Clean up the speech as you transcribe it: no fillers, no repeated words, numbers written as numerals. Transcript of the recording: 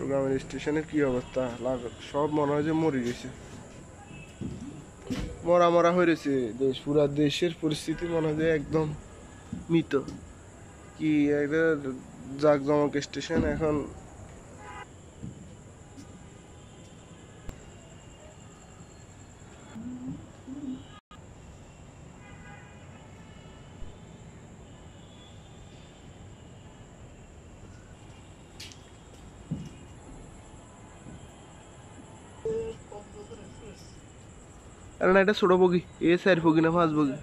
চট্টগ্রামের স্টেশনের কি অবস্থা, সব মনে হয় যে মরে গেছে, মরা মরা হয়ে রয়েছে দেশ, পুরা দেশের পরিস্থিতি মনে হয় যে একদম মৃত। কি একটা জাঁকজমক স্টেশন এখন। আরে না, এটা ছোট বগি, এ 4 বগি না 5 বগি।